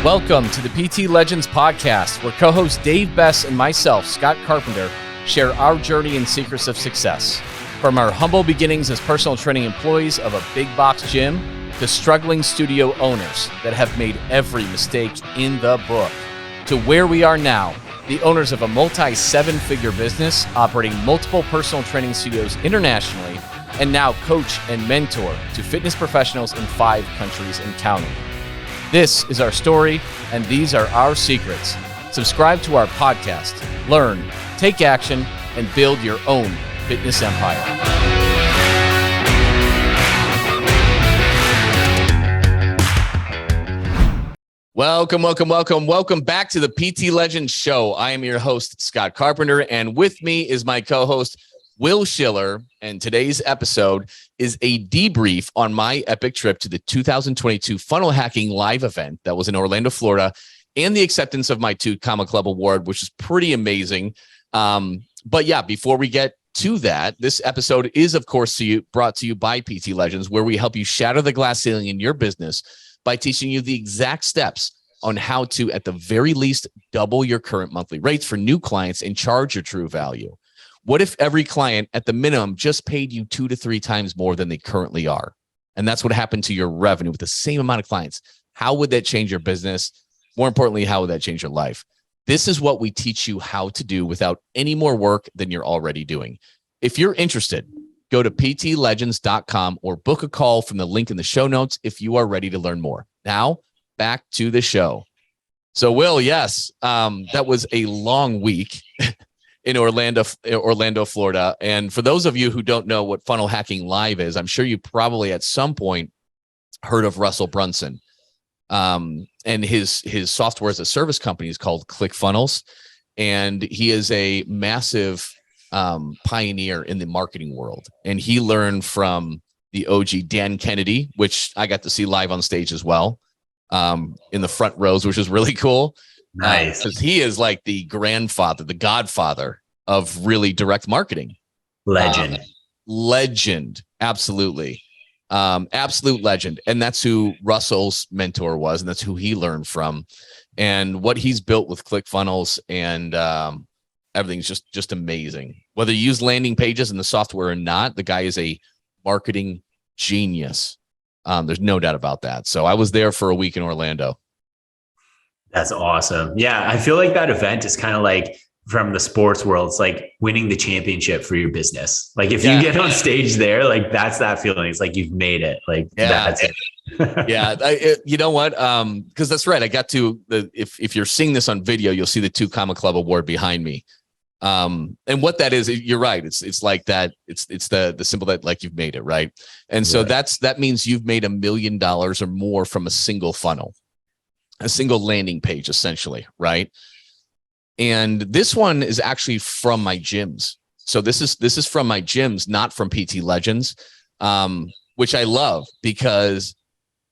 Welcome to the PT Legends podcast, where co-host Dave Bess and myself, Scott Carpenter, share our journey and secrets of success. From our humble beginnings as personal training employees of a big box gym to struggling studio owners that have made every mistake in the book, to where we are now, the owners of a multi-seven-figure business operating multiple personal training studios internationally, and now coach and mentor to fitness professionals in 5 countries and counting. This is our story, and these are our secrets. Subscribe to our podcast, learn, take action, and build your own fitness empire. Welcome back to the PT Legends Show. I am your host, Scott Carpenter, and with me is my co-host, Will Schiller, and today's episode is a debrief on my epic trip to the 2022 Funnel Hacking Live event that was in Orlando, Florida, and the acceptance of my 2 Comma Club award, which is pretty amazing. But yeah, before we get to that, this episode is, of course, brought to you by PT Legends, where we help you shatter the glass ceiling in your business by teaching you the exact steps on how to, at the very least, double your current monthly rates for new clients and charge your true value. What if every client at the minimum just paid you 2 to 3 times more than they currently are? And that's what happened to your revenue with the same amount of clients. How would that change your business? More importantly, how would that change your life? This is what we teach you how to do without any more work than you're already doing. If you're interested, go to ptlegends.com or book a call from the link in the show notes if you are ready to learn more. Now, back to the show. So, Will, yes, that was a long week in Orlando, Florida. And for those of you who don't know what Funnel Hacking Live is, I'm sure you probably at some point heard of Russell Brunson. And his software as a service company is called ClickFunnels. And he is a massive pioneer in the marketing world. And he learned from the OG Dan Kennedy, which I got to see live on stage as well, in the front rows, which is really cool. Nice. Because he is like the grandfather, the godfather of really direct marketing. Legend. Absolutely. Absolute legend. And that's who Russell's mentor was. And that's who he learned from. And what he's built with ClickFunnels and everything's just amazing. Whether you use landing pages in the software or not, the guy is a marketing genius. There's no doubt about that. So I was there for a week in Orlando. That's awesome. Yeah, I feel like that event is kind of like from the sports world. It's like winning the championship for your business. Like if you get on stage there, like that's that feeling. It's like you've made it. Like that's it. Yeah, you know what? Because that's right. I got to if you're seeing this on video, you'll see the 2 Comma Club award behind me. And what that is, you're right. It's like that. It's the symbol that like you've made it, right? And so that means you've made $1 million or more from a single funnel. A single landing page, essentially, right? And this one is actually from my gyms. So this is from my gyms, not from PT Legends, which I love because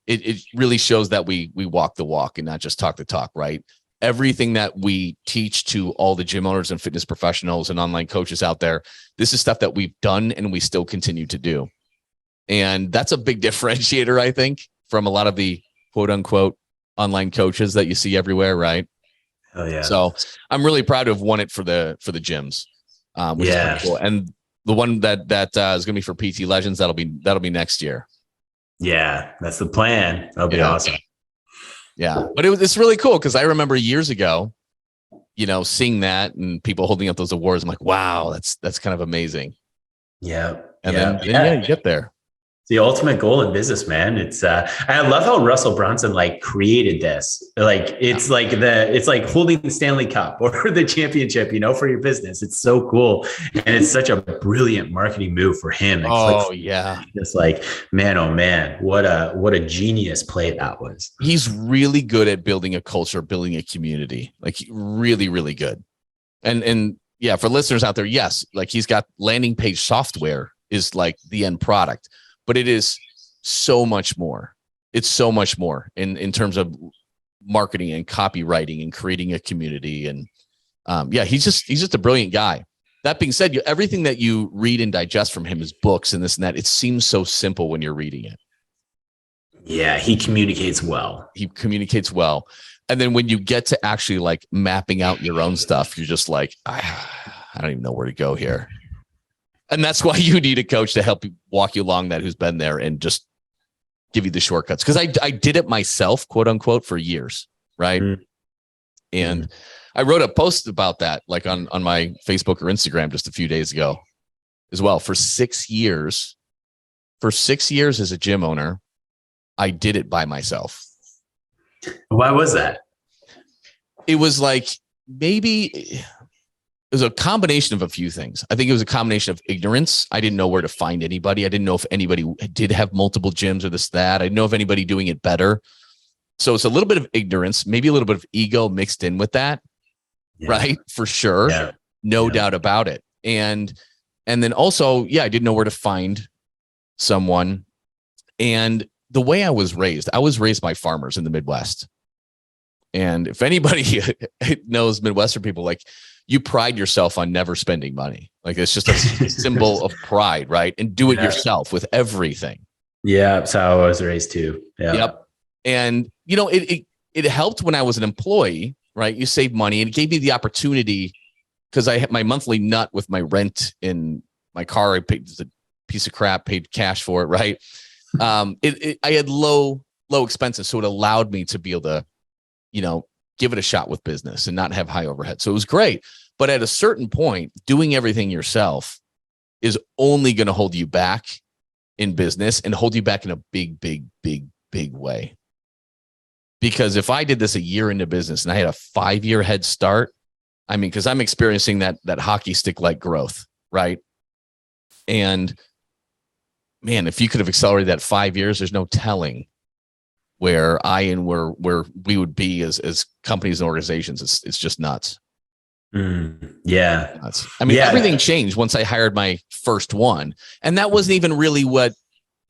it really shows that we walk the walk and not just talk the talk, right? Everything that we teach to all the gym owners and fitness professionals and online coaches out there, this is stuff that we've done and we still continue to do. And that's a big differentiator, I think, from a lot of the quote unquote online coaches that you see everywhere, right? Oh yeah. So I'm really proud to have won it for the gyms, which is pretty cool. And the one that is going to be for PT Legends, that'll be next year. Yeah, that's the plan. That'll be awesome. Yeah, but it's really cool because I remember years ago, seeing that and people holding up those awards. I'm like, wow, that's kind of amazing. Yeah, and then you get there. The ultimate goal in business, man. It's I love how Russell Brunson like created this. Like it's like holding the Stanley Cup or the championship, for your business. It's so cool. And it's such a brilliant marketing move for him. It's like, man, oh man, what a genius play that was. He's really good at building a culture, building a community. Like really, really good. And yeah, for listeners out there, yes, like he's got landing page software is like the end product. But it is so much more. It's so much more in terms of marketing and copywriting and creating a community. And he's just a brilliant guy. That being said, everything that you read and digest from him is books and this and that. It seems so simple when you're reading it. Yeah, he communicates well. He communicates well. And then when you get to actually like mapping out your own stuff, you're just like, I don't even know where to go here. And that's why you need a coach to help you walk you along that, who's been there and just give you the shortcuts. Because I did it myself, quote unquote, for years. Right. And I wrote a post about that, like on my Facebook or Instagram just a few days ago as well. For 6 years as a gym owner, I did it by myself. Why was that? It was like, maybe it was a combination of a few things. I think it was a combination of ignorance. I didn't know where to find anybody. I didn't know if anybody did have multiple gyms or this, that. I didn't know if anybody doing it better. So it's a little bit of ignorance, maybe a little bit of ego mixed in with that. Yeah. Right. For sure. Yeah. No doubt about it. And then also, I didn't know where to find someone. And the way I was raised by farmers in the Midwest. And if anybody knows Midwestern people, like, you pride yourself on never spending money. Like, it's just a symbol of pride, right? And do it yourself with everything. Yeah, that's how I was raised too. Yeah. Yep. And it helped when I was an employee, right? You save money, and it gave me the opportunity, because I had my monthly nut with my rent in my car. I paid a piece of crap, paid cash for it, right? I had low expenses, so it allowed me to be able to, give it a shot with business and not have high overhead. So it was great. But at a certain point, doing everything yourself is only going to hold you back in business, and hold you back in a big, big, big, big way. Because if I did this a year into business and I had a 5-year head start, I mean, because I'm experiencing that hockey stick like growth, right? And man, if you could have accelerated that 5 years, there's no telling where where we would be as companies and organizations. It's just nuts. Yeah. Nuts. I mean, everything changed once I hired my first one. And that wasn't even really what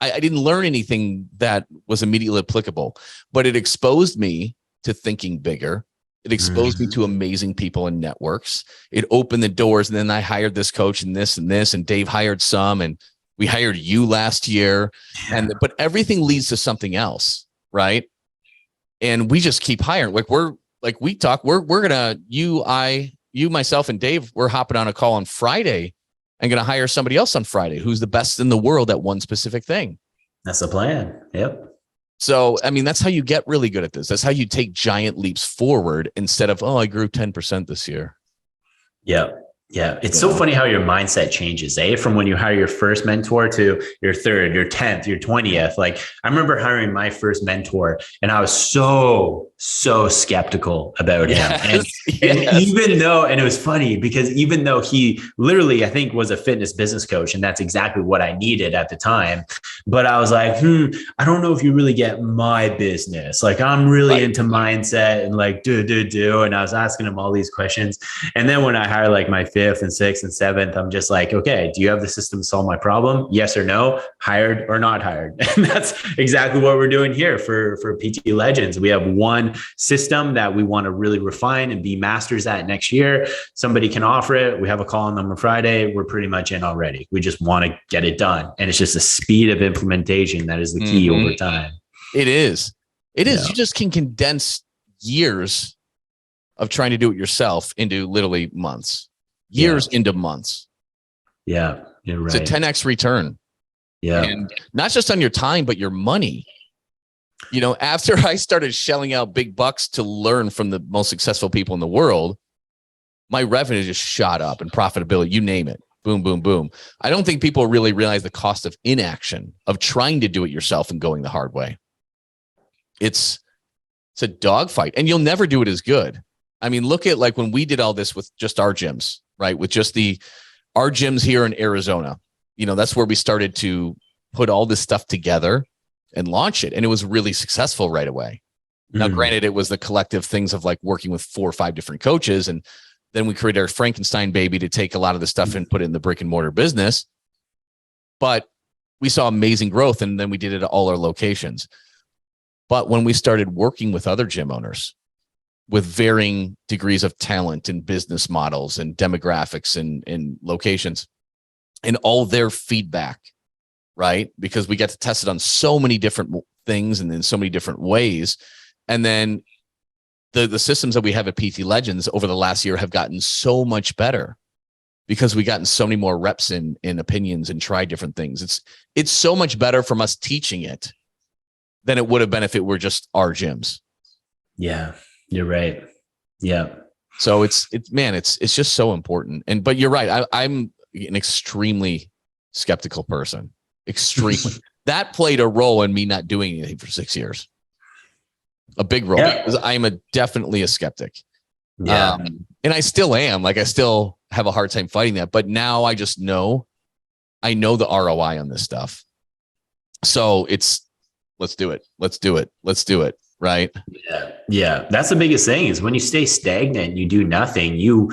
I didn't learn anything that was immediately applicable, but it exposed me to thinking bigger. It exposed me to amazing people and networks. It opened the doors. And then I hired this coach and this, and Dave hired some, and we hired you last year. But everything leads to something else. Right. And we just keep hiring. Like, we're gonna, you, myself, and Dave, we're hopping on a call on Friday and going to hire somebody else on Friday who's the best in the world at one specific thing. That's the plan. Yep. So, I mean, that's how you get really good at this. That's how you take giant leaps forward instead of, I grew 10% this year. Yeah. Yeah. It's so funny how your mindset changes, from when you hire your first mentor to your third, your 10th, your 20th. Like, I remember hiring my first mentor, and I was so skeptical about him. And even though, and it was funny because even though he literally, I think, was a fitness business coach, and that's exactly what I needed at the time. But I was like, I don't know if you really get my business. Like, I'm really into mindset and like, do. And I was asking him all these questions. And then when I hired like my 5th and 6th and 7th, I'm just like, okay, do you have the system to solve my problem? Yes or no? Hired or not hired? And that's exactly what we're doing here for PT Legends. We have one system that we want to really refine and be masters at next year. Somebody can offer it. We have a call on them on Friday. We're pretty much in already. We just want to get it done. And it's just the speed of implementation that is the key over time. It is. You just can condense years of trying to do it yourself into literally months. Years into months. Yeah, you're right. It's a 10x return. Yeah. And not just on your time, but your money. After I started shelling out big bucks to learn from the most successful people in the world, my revenue just shot up, and profitability, you name it. Boom, boom, boom. I don't think people really realize the cost of inaction, of trying to do it yourself and going the hard way. It's a dogfight, and you'll never do it as good. I mean, look at like when we did all this with just our gyms, right? With just our gyms here in Arizona, that's where we started to put all this stuff together and launch it. And it was really successful right away. Now, granted, it was the collective things of like working with 4 or 5 different coaches. And then we created our Frankenstein baby to take a lot of the stuff and put it in the brick and mortar business. But we saw amazing growth, and then we did it at all our locations. But when we started working with other gym owners with varying degrees of talent and business models and demographics and locations and all their feedback, right? Because we get to test it on so many different things and in so many different ways. And then the systems that we have at PT Legends over the last year have gotten so much better because we've gotten so many more reps in opinions and tried different things. It's so much better from us teaching it than it would have been if it were just our gyms. Yeah, you're right. Yeah. So it's just so important. But you're right. I'm an extremely skeptical person. Extremely. That played a role in me not doing anything for 6 years. A big role. Because I'm definitely a skeptic. Yeah. And I still am. Like I still have a hard time fighting that. But now I just know, I know the ROI on this stuff. So let's do it. Let's do it. Let's do it. Right. Yeah. Yeah. That's the biggest thing is when you stay stagnant, you do nothing. You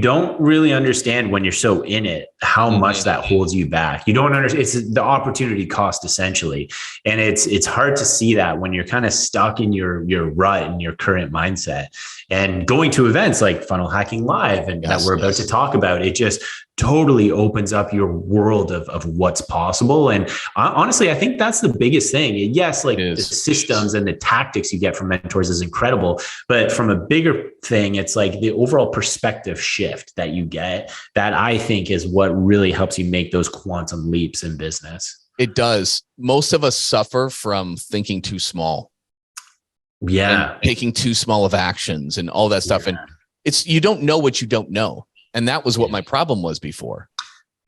don't really understand when you're so in it, how much that holds you back. You don't understand. It's the opportunity cost essentially. And it's hard to see that when you're kind of stuck in your rut and your current mindset. And going to events like Funnel Hacking Live and that we're about to talk about, it just totally opens up your world of what's possible. And honestly, I think that's the biggest thing. Yes, like the systems and the tactics you get from mentors is incredible. But from a bigger thing, it's like the overall perspective shift that you get that I think is what really helps you make those quantum leaps in business. It does. Most of us suffer from thinking too small. Yeah. And taking too small of actions and all that stuff. Yeah. And you don't know what you don't know. And that was what my problem was before.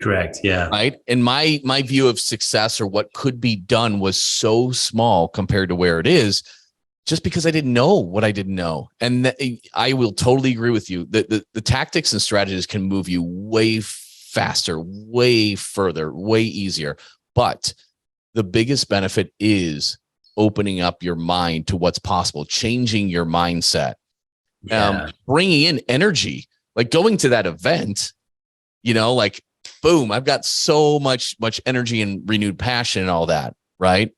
Correct. Yeah. Right. And my view of success or what could be done was so small compared to where it is just because I didn't know what I didn't know. And I will totally agree with you that the tactics and strategies can move you way faster, way further, way easier. But the biggest benefit is opening up your mind to what's possible, changing your mindset, bringing in energy, like going to that event, like boom, I've got so much energy and renewed passion and all that. Right.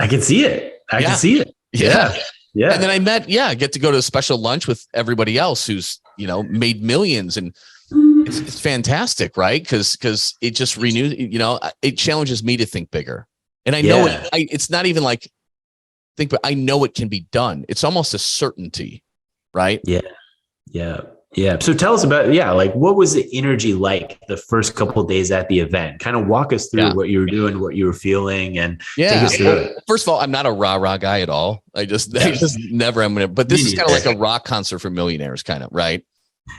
I can see it. I can see it. Yeah. Yeah. And then I get to go to a special lunch with everybody else who's, made millions, and it's fantastic. Right. Cause it just renews, it challenges me to think bigger. And I know it's not even like but I know it can be done. It's almost a certainty. Right. Yeah. Yeah. Yeah. So tell us about, like what was the energy like the first couple of days at the event? Kind of walk us through what you were doing, what you were feeling, and take us through it. First of all, I'm not a rah-rah guy at all. I just never am going to, but this is kind of like a rock concert for millionaires kind of, right?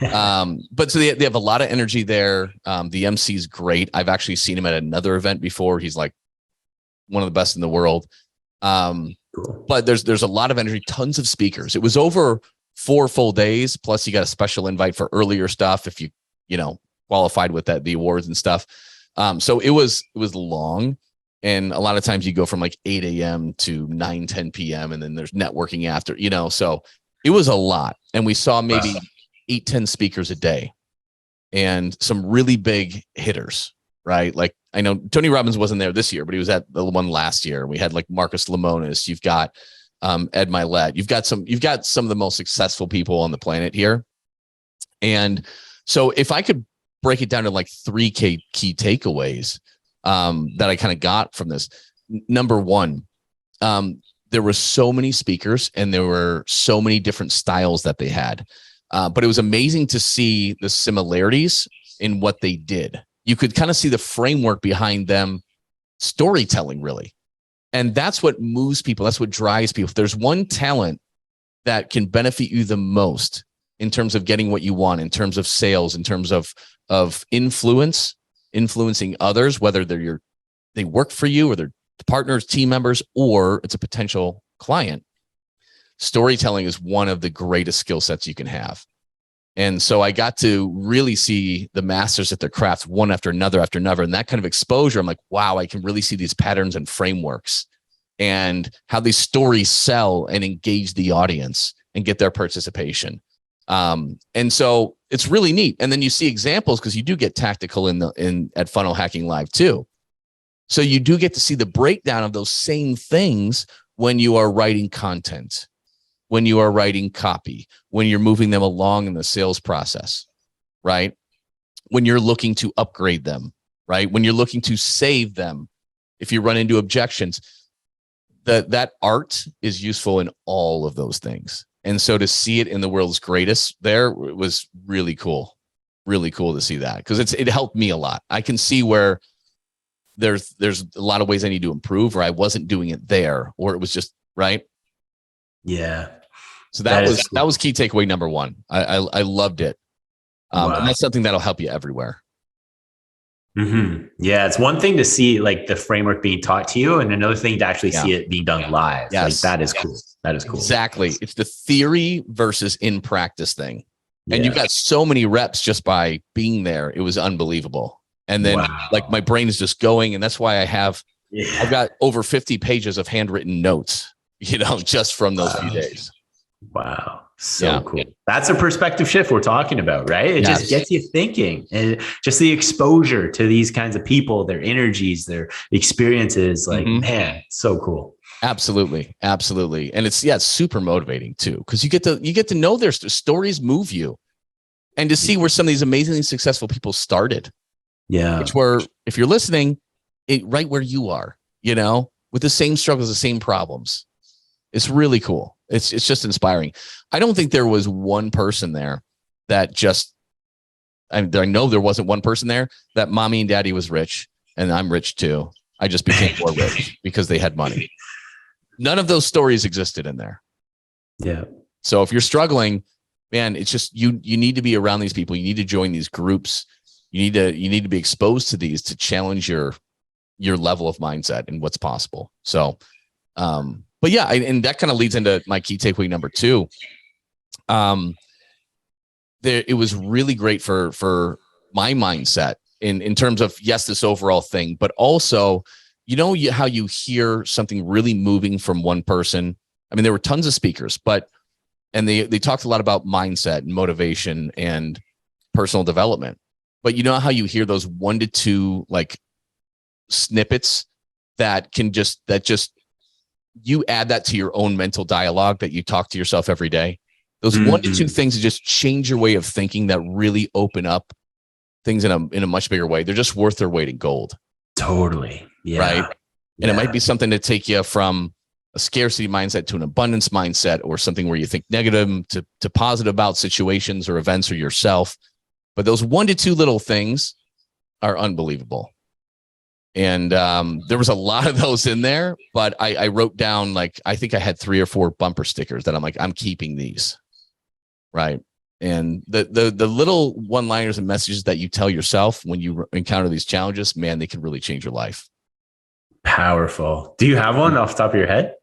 But so they have a lot of energy there. The MC's great. I've actually seen him at another event before. He's like one of the best in the world. Cool. But there's a lot of energy, tons of speakers. It was over 4 full days. Plus you got a special invite for earlier stuff if you qualified with the awards and stuff. So it was long. And a lot of times you go from like 8 a.m. to 9-10 p.m. and then there's networking after, so it was a lot. And we saw maybe 8-10 speakers a day and some really big hitters, right? Like I know Tony Robbins wasn't there this year, but he was at the one last year. We had like Marcus Lemonis. You've got Ed Mylett. You've got some of the most successful people on the planet here. And so if I could break it down to like 3 key takeaways that I kind of got from this. Number one, there were so many speakers and there were so many different styles that they had. But it was amazing to see the similarities in what they did. You could kind of see the framework behind them storytelling, really. And that's what moves people. That's what drives people. If there's one talent that can benefit you the most in terms of getting what you want, in terms of sales, in terms of influencing others, whether they work for you or they're partners, team members, or it's a potential client, storytelling is one of the greatest skill sets you can have. And so I got to really see the masters at their craft one after another. And that kind of exposure, I'm like, wow, I can really see these patterns and frameworks and how these stories sell and engage the audience and get their participation. And so it's really neat. And then you see examples because you do get tactical at Funnel Hacking Live too. So you do get to see the breakdown of those same things when you are writing content, when you are writing copy, when you're moving them along in the sales process, right? When you're looking to upgrade them, right? When you're looking to save them, if you run into objections, that art is useful in all of those things. And so to see it in the world's greatest there was really cool to see that, because it helped me a lot. I can see where there's a lot of ways I need to improve, or I wasn't doing it there, or it was just right. Yeah. So that was key takeaway number one. I loved it. Wow. And that's something that'll help you everywhere. Mm-hmm. Yeah. It's one thing to see like the framework being taught to you, and another thing to actually see it being done live. Yes. Like that is cool. That is cool. Exactly. It's the theory versus in practice thing. And you got so many reps just by being there. It was unbelievable. And then like my brain is just going. And that's why I've got over 50 pages of handwritten notes, just from those few days. Wow. So cool. That's a perspective shift we're talking about, right? It just gets you thinking, and just the exposure to these kinds of people, their energies, their experiences, like, man, so cool. Absolutely. Absolutely. And it's super motivating too, because you get to know their stories move you, and to see where some of these amazingly successful people started. Yeah. Which were, if you're listening, right where you are, with the same struggles, the same problems. It's really cool. It's just inspiring. I don't think there was one person there that I know there wasn't one person there that mommy and daddy was rich and I'm rich too. I just became more rich because they had money. None of those stories existed in there. Yeah. So if you're struggling, man, it's just, you need to be around these people. You need to join these groups. You need to be exposed to these to challenge your level of mindset and what's possible. So, but yeah, and that kind of leads into my key takeaway number 2. It was really great for my mindset in terms of, yes, this overall thing, but also, how you hear something really moving from one person. I mean, there were tons of speakers, and they talked a lot about mindset and motivation and personal development. But how you hear those 1 to 2 like snippets that you add that to your own mental dialogue that you talk to yourself every day. Those 1 to 2 things that just change your way of thinking, that really open up things in a much bigger way. They're just worth their weight in gold. Totally. Yeah. Right. And it might be something to take you from a scarcity mindset to an abundance mindset, or something where you think negative to positive about situations or events or yourself. But those 1 to 2 little things are unbelievable. And there was a lot of those in there, but I wrote down, like, I think I had 3 or 4 bumper stickers that I'm like, I'm keeping these. Right. And the little one-liners and messages that you tell yourself when you encounter these challenges, man, they can really change your life. Powerful. Do you have one off the top of your head?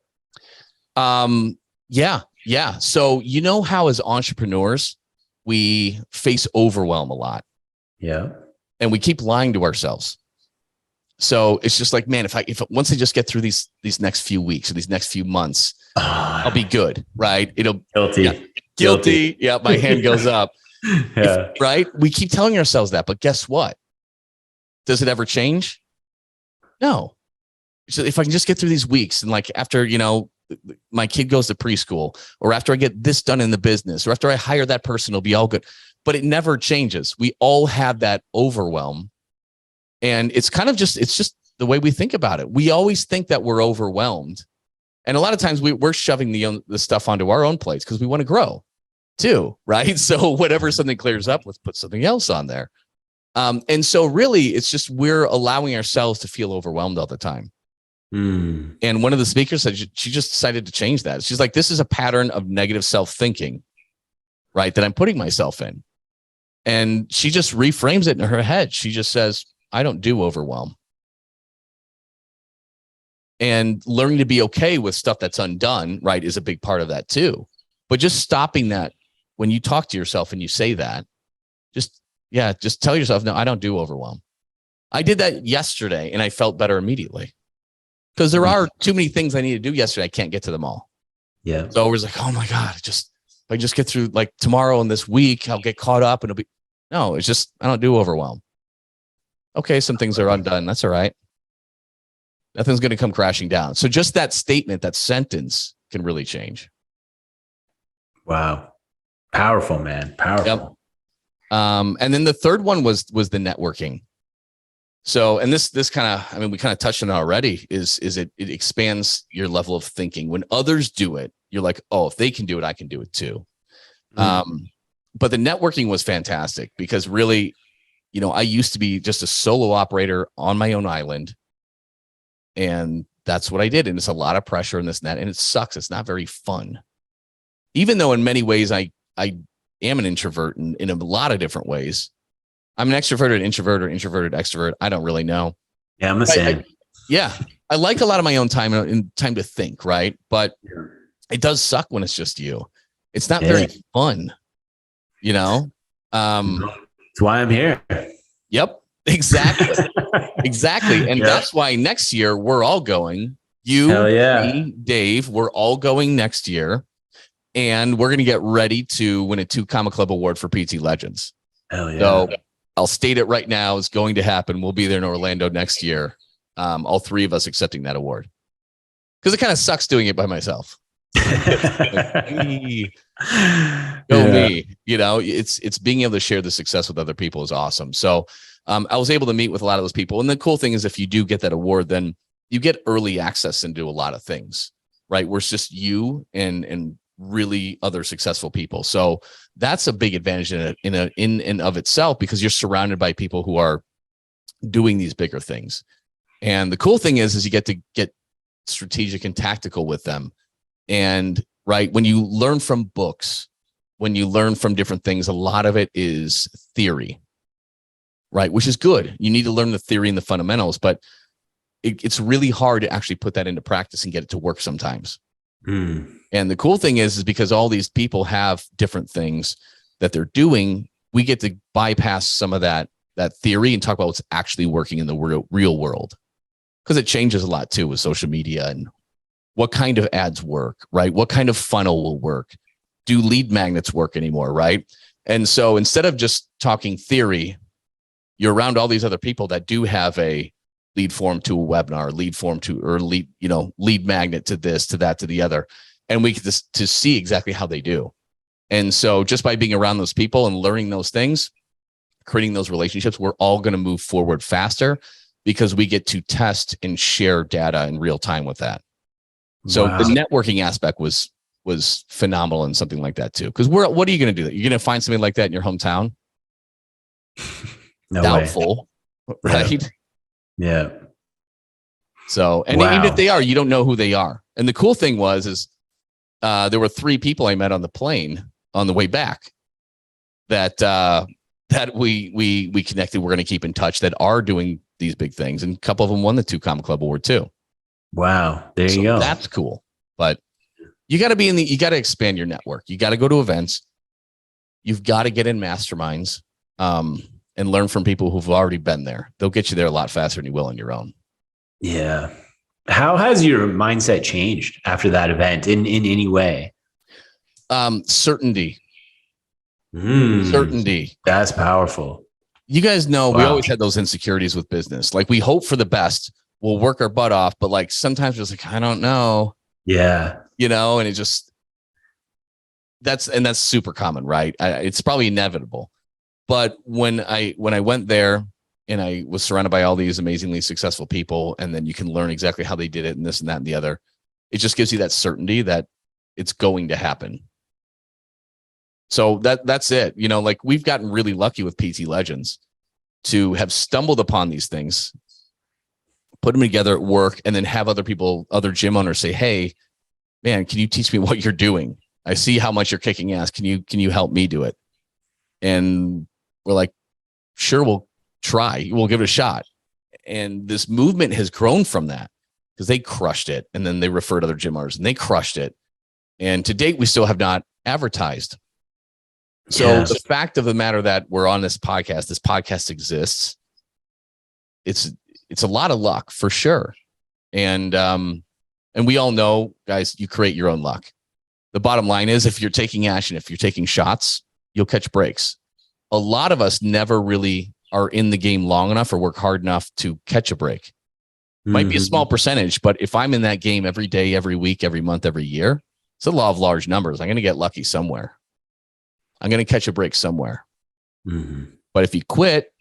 Yeah. So, how as entrepreneurs, we face overwhelm a lot. Yeah. And we keep lying to ourselves. So it's just like, man, if once I just get through these next few weeks or these next few months, I'll be good. Right. Guilty. Yeah. My hand goes up. Right. We keep telling ourselves that, but guess what? Does it ever change? No. So if I can just get through these weeks, and like after, my kid goes to preschool, or after I get this done in the business, or after I hire that person, it'll be all good. But it never changes. We all have that overwhelm. And it's just the way we think about it. We always think that we're overwhelmed. And a lot of times we're shoving the stuff onto our own plates because we want to grow too, right? So whenever something clears up, let's put something else on there. And so really, it's just we're allowing ourselves to feel overwhelmed all the time. And one of the speakers said she just decided to change that. She's like, this is a pattern of negative self-thinking, right, that I'm putting myself in. And she just reframes it in her head. She just says, I don't do overwhelm. And learning to be okay with stuff that's undone, right, is a big part of that too. But just stopping that when you talk to yourself and you say that, just tell yourself, no, I don't do overwhelm. I did that yesterday and I felt better immediately. Because there are too many things I need to do yesterday. I can't get to them all. Yeah. So it was like, oh my God, if I just get through like tomorrow and this week, I'll get caught up and it's just, I don't do overwhelm. Okay. Some things are undone. That's all right. Nothing's going to come crashing down. So just that statement, that sentence can really change. Wow. Powerful, man. Powerful. Yep. And then the third one was the networking. So, and this kind of, I mean, we kind of touched on it already, is it expands your level of thinking. When others do it, you're like, oh, if they can do it, I can do it too. But the networking was fantastic because really, you know, I used to be just a solo operator on my own island. And that's what I did. And it's a lot of pressure in this net, and it sucks. It's not very fun. Even though in many ways I am an introvert in a lot of different ways. I'm an extroverted introvert or introverted extrovert. I don't really know. Yeah, I'm the same. I like a lot of my own time and time to think, right? But it does suck when it's just you. It's not very fun, you know? That's why I'm here. Yep, exactly. Exactly. And that's why next year we're all going. You, me, Dave, we're all going next year. And we're going to get ready to win a 2 Comma Club award for PT Legends. Hell yeah. So I'll state it right now. It's going to happen. We'll be there in Orlando next year. All 3 of us accepting that award. Because it kind of sucks doing it by myself. Me. You know, it's being able to share the success with other people is awesome. So I was able to meet with a lot of those people. And the cool thing is if you do get that award, then you get early access into a lot of things, right? Where it's just you and really other successful people. So that's a big advantage in and of itself, because you're surrounded by people who are doing these bigger things. And the cool thing is you get to get strategic and tactical with them. And right, when you learn from books, when you learn from different things, a lot of it is theory, right? Which is good. You need to learn the theory and the fundamentals, but it's really hard to actually put that into practice and get it to work sometimes. And the cool thing is because all these people have different things that they're doing, we get to bypass some of that theory and talk about what's actually working in the real world. Because it changes a lot too with social media and what kind of ads work, right? What kind of funnel will work? Do lead magnets work anymore, right? And so instead of just talking theory, you're around all these other people that do have a lead form to a webinar, lead form to, or lead magnet to this, to that, to the other. And we get to see exactly how they do. And so just by being around those people and learning those things, creating those relationships, we're all going to move forward faster because we get to test and share data in real time with that. So the networking aspect was phenomenal in something like that too. Because what are you going to do? You're going to find something like that in your hometown? No Doubtful, way. right? Yeah. So, and even if they are, you don't know who they are. And the cool thing is there were 3 people I met on the plane on the way back that we connected. We're going to keep in touch that are doing these big things. And a couple of them won the 2 Comma Club award too. Wow. There you go. That's cool. But you got to you got to expand your network. You got to go to events. You've got to get in masterminds and learn from people who've already been there. They'll get you there a lot faster than you will on your own. Yeah. How has your mindset changed after that event in any way? Certainty. Certainty. That's powerful. You guys know we always had those insecurities with business. Like we hope for the best. We'll work our butt off, but like sometimes it's like, I don't know. Yeah. You know, and it just, that's super common, right? It's probably inevitable. But when I went there and I was surrounded by all these amazingly successful people, and then you can learn exactly how they did it and this and that and the other, it just gives you that certainty that it's going to happen. So that's it. You know, like we've gotten really lucky with PT Legends to have stumbled upon these things, put them together at work, and then have other people, other gym owners say, hey, man, can you teach me what you're doing? I see how much you're kicking ass. Can you help me do it? And we're like, sure, we'll try. We'll give it a shot. And this movement has grown from that because they crushed it. And then they referred other gym owners and they crushed it. And to date, we still have not advertised. So the fact of the matter that we're on this podcast exists. It's a lot of luck for sure. And we all know, guys, you create your own luck. The bottom line is if you're taking action, if you're taking shots, you'll catch breaks. A lot of us never really are in the game long enough or work hard enough to catch a break. Might be a small percentage, but if I'm in that game every day, every week, every month, every year, it's a law of large numbers. I'm going to get lucky somewhere. I'm going to catch a break somewhere. But if you quit,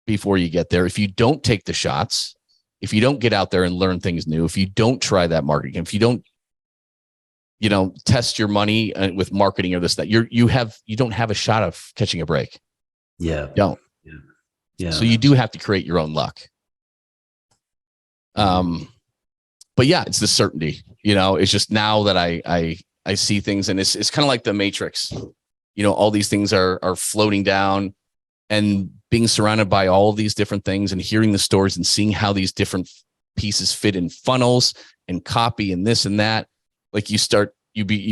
before you get there. If you don't take the shots, if you don't get out there and learn things new, if you don't try that marketing, if you don't, test your money with marketing or this, that you don't have a shot of catching a break. Yeah. You don't. Yeah. So you do have to create your own luck. But yeah, it's the certainty, it's just now that I see things, and it's kind of like the Matrix, all these things are floating down, and being surrounded by all of these different things and hearing the stories and seeing how these different pieces fit in funnels and copy and this and that. Like you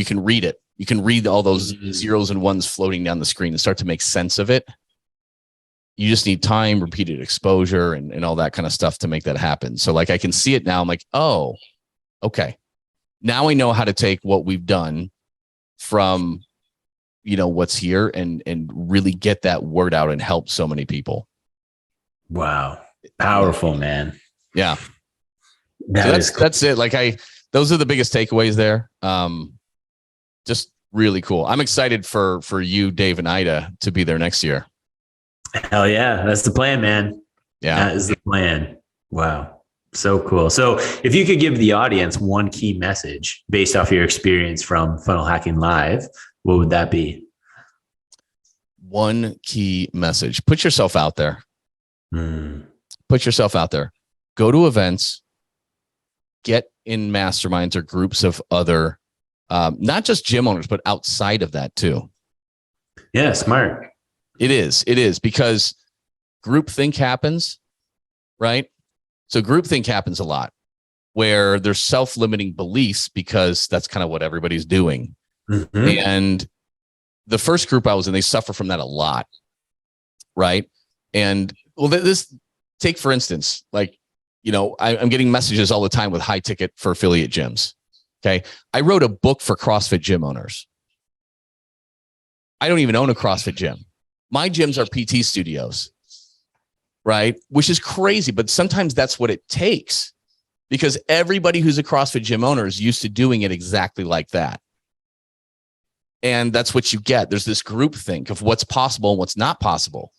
can read it. You can read all those zeros and ones floating down the screen and start to make sense of it. You just need time, repeated exposure, and all that kind of stuff to make that happen. So like, I can see it now. I'm like, oh, okay. Now I know how to take what we've done from, what's here and really get that word out and help so many people. Wow. Powerful, man. Yeah. That's it. Like those are the biggest takeaways there. Just really cool. I'm excited for you, Dave and Ida, to be there next year. Hell yeah. That's the plan, man. Yeah. That is the plan. Wow. So cool. So if you could give the audience one key message based off your experience from Funnel Hacking Live, what would that be? One key message. Put yourself out there. Put yourself out there. Go to events. Get in masterminds or groups of other, not just gym owners, but outside of that too. Yeah, smart. It is because groupthink happens, right? So groupthink happens a lot where there's self-limiting beliefs because that's kind of what everybody's doing. And the first group I was in, they suffer from that a lot, right? And take for instance, like, I'm getting messages all the time with high ticket for affiliate gyms. Okay. I wrote a book for CrossFit gym owners. I don't even own a CrossFit gym. My gyms are PT studios, right? Which is crazy, but sometimes that's what it takes because everybody who's a CrossFit gym owner is used to doing it exactly like that. And that's what you get. There's this groupthink of what's possible and what's not possible.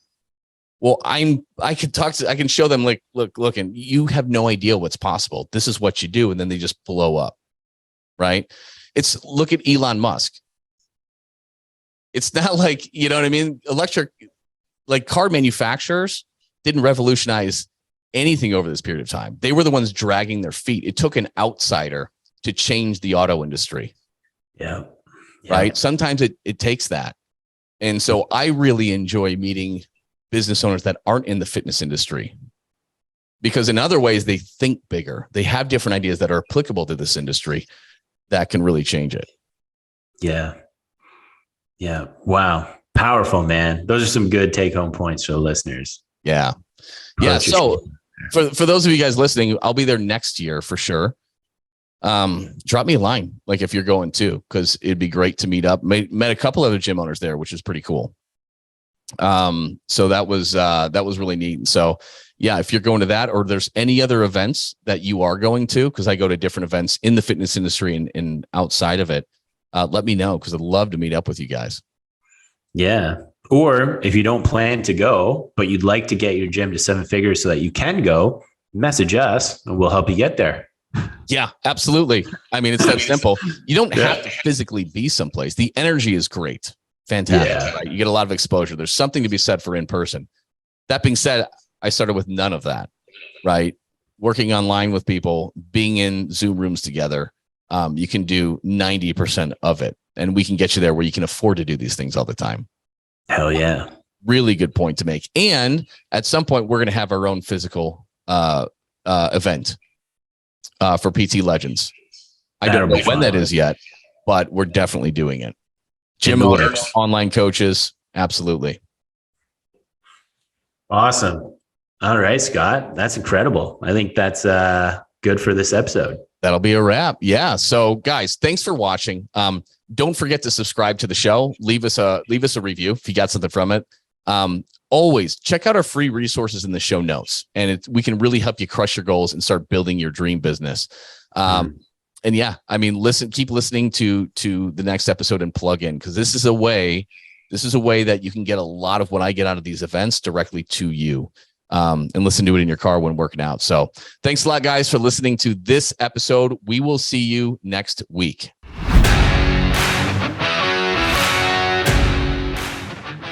Well, I can show them like, look, and you have no idea what's possible. This is what you do. And then they just blow up, right? Look at Elon Musk. It's not like, you know what I mean? Like car manufacturers didn't revolutionize anything over this period of time. They were the ones dragging their feet. It took an outsider to change the auto industry. Yeah. Right. Sometimes it takes that. And so I really enjoy meeting business owners that aren't in the fitness industry because in other ways they think bigger. They have different ideas that are applicable to this industry that can really change it. Yeah. Yeah. Wow. Powerful, man. Those are some good take home points for the listeners. Yeah. Yeah. So for those of you guys listening, I'll be there next year for sure. Drop me a line, like if you're going too, because it'd be great to meet up. Met a couple other gym owners there, which is pretty cool. So that was really neat. And so, yeah, if you're going to that, or there's any other events that you are going to, because I go to different events in the fitness industry and outside of it, let me know because I'd love to meet up with you guys. Yeah. Or if you don't plan to go, but you'd like to get your gym to 7 figures so that you can go, message us and we'll help you get there. Yeah, absolutely. I mean, it's that simple. You don't have to physically be someplace. The energy is great. Fantastic. Yeah. Right? You get a lot of exposure. There's something to be said for in person. That being said, I started with none of that, right? Working online with people, being in Zoom rooms together. You can do 90% of it, and we can get you there where you can afford to do these things all the time. Hell yeah. Really good point to make. And at some point, we're going to have our own physical event for PT Legends. I don't know when that is yet, but we're definitely doing it. Gym owners, online coaches. Absolutely. Awesome. All right, Scott. That's incredible. I think that's good for this episode. That'll be a wrap. Yeah. So guys, thanks for watching. Don't forget to subscribe to the show. Leave us a review if you got something from it. Always check out our free resources in the show notes, and we can really help you crush your goals and start building your dream business. And yeah, I mean, keep listening to the next episode and plug in, because this is a way that you can get a lot of what I get out of these events directly to you. and listen to it in your car when working out. So thanks a lot, guys, for listening to this episode. We will see you next week.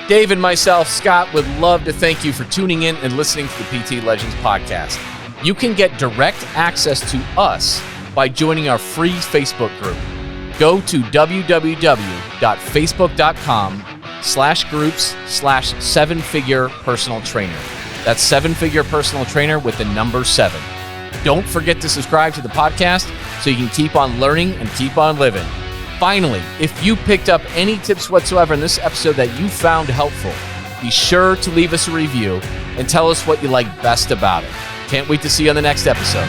Dave and myself, Scott, would love to thank you for tuning in and listening to the PT Legends podcast. You can get direct access to us by joining our free Facebook group. Go to www.facebook.com/groups/7-figure personal trainer. That's 7-figure personal trainer with the number 7. Don't forget to subscribe to the podcast so you can keep on learning and keep on living. Finally, if you picked up any tips whatsoever in this episode that you found helpful, be sure to leave us a review and tell us what you like best about it. Can't wait to see you on the next episode.